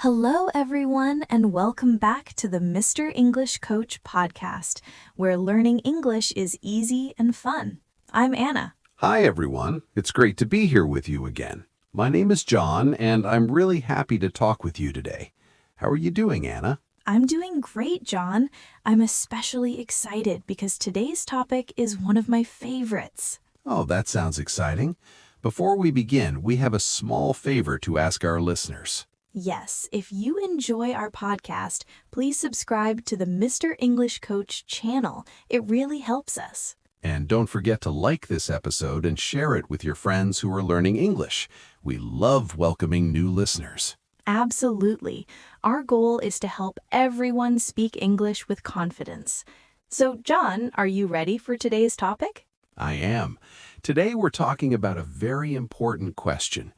Hello, everyone, and welcome back to the Mr. English Coach podcast, where learning English is easy and fun. I'm Anna. Hi, everyone. It's great to be here with you again. My name is John, and I'm really happy to talk with you today. How are you doing, Anna? I'm doing great, John. I'm especially excited because today's topic is one of my favorites. Oh, that sounds exciting. Before we begin, we have a small favor to ask our listeners. Yes, if you enjoy our podcast, please subscribe to the Mr. English Coach channel. It really helps us. And don't forget to like this episode and share it with your friends who are learning English. We love welcoming new listeners. Absolutely. Our goal is to help everyone speak English with confidence. So, John, are you ready for today's topic? I am. Today we're talking about a very important question.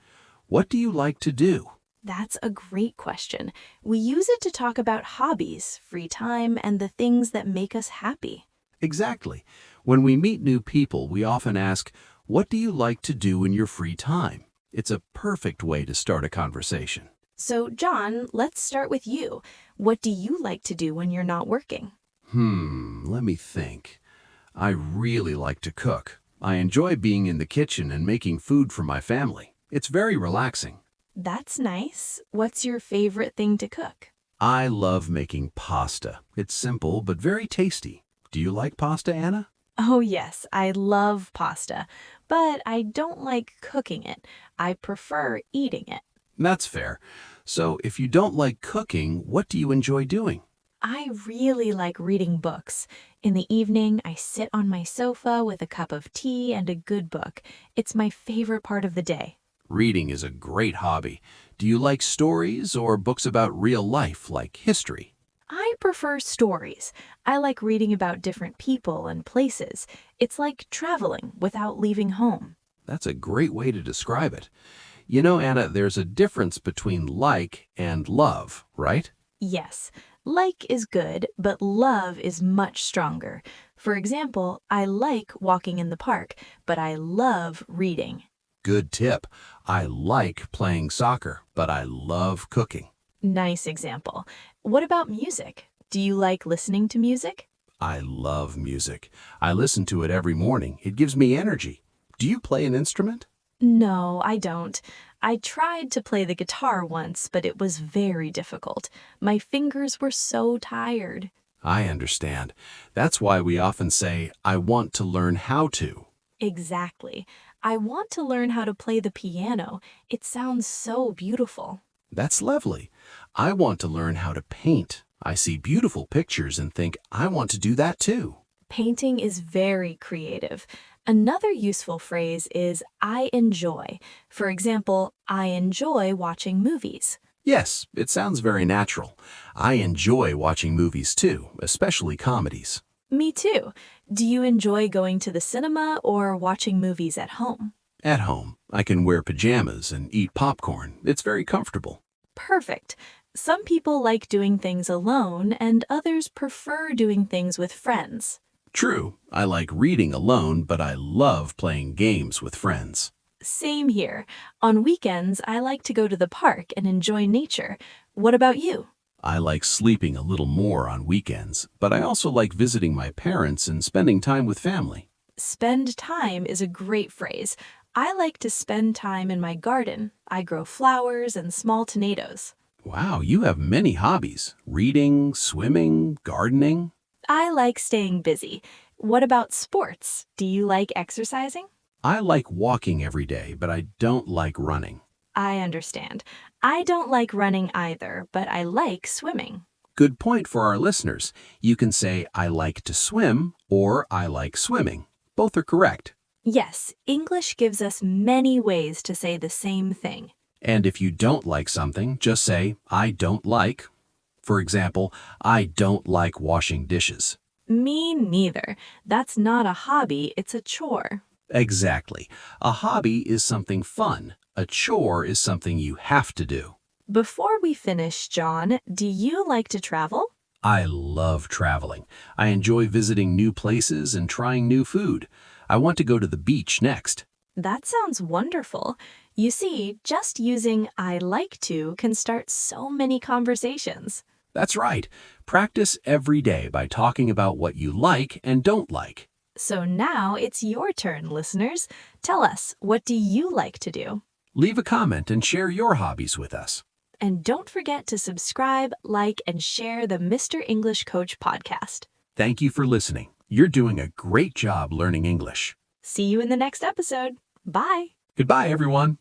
What do you like to do? That's a great question. We use it to talk about hobbies, free time, and the things that make us happy. Exactly. When we meet new people, we often ask, what do you like to do in your free time? It's a perfect way to start a conversation. So, John, let's start with you. What do you like to do when you're not working? Let me think. I really like to cook. I enjoy being in the kitchen and making food for my family. It's very relaxing. That's nice. What's your favorite thing to cook? I love making pasta. It's simple but very tasty. Do you like pasta, Anna? Oh, yes, I love pasta, but I don't like cooking it. I prefer eating it. That's fair. So if you don't like cooking, what do you enjoy doing? I really like reading books. In the evening, I sit on my sofa with a cup of tea and a good book. It's my favorite part of the day. Reading is a great hobby. Do you like stories or books about real life, like history? I prefer stories. I like reading about different people and places. It's like traveling without leaving home. That's a great way to describe it. You know, Anna, there's a difference between like and love, right? Yes, like is good, but love is much stronger. For example, I like walking in the park, but I love reading. Good tip. I like playing soccer, but I love cooking. Nice example. What about music? Do you like listening to music? I love music. I listen to it every morning. It gives me energy. Do you play an instrument? No, I don't. I tried to play the guitar once, but it was very difficult. My fingers were so tired. I understand. That's why we often say, I want to learn how to. Exactly. I want to learn how to play the piano. It sounds so beautiful. That's lovely. I want to learn how to paint. I see beautiful pictures and think, I want to do that too. Painting is very creative. Another useful phrase is I enjoy. For example, I enjoy watching movies. Yes, it sounds very natural. I enjoy watching movies too, especially comedies. Me too. Do you enjoy going to the cinema or watching movies at home? At home, I can wear pajamas and eat popcorn. It's very comfortable. Perfect. Some people like doing things alone and others prefer doing things with friends. True, I like reading alone, but I love playing games with friends. Same here. On weekends, I like to go to the park and enjoy nature. What about you? I like sleeping a little more on weekends, but I also like visiting my parents and spending time with family. Spend time is a great phrase. I like to spend time in my garden. I grow flowers and small tomatoes. Wow, you have many hobbies. Reading, swimming, gardening. I like staying busy. What about sports? Do you like exercising? I like walking every day, but I don't like running. I understand. I don't like running either, but I like swimming. Good point for our listeners. You can say, I like to swim, or I like swimming. Both are correct. Yes, English gives us many ways to say the same thing. And if you don't like something, just say, I don't like. For example, I don't like washing dishes. Me neither. That's not a hobby, it's a chore. Exactly. A hobby is something fun. A chore is something you have to do. Before we finish, John, do you like to travel? I love traveling. I enjoy visiting new places and trying new food. I want to go to the beach next. That sounds wonderful. You see, just using I like to can start so many conversations. That's right. Practice every day by talking about what you like and don't like. So now it's your turn, listeners. Tell us, what do you like to do? Leave a comment and share your hobbies with us. And don't forget to subscribe, like, and share the Mr. English Coach podcast. Thank you for listening. You're doing a great job learning English. See you in the next episode. Bye. Goodbye, everyone.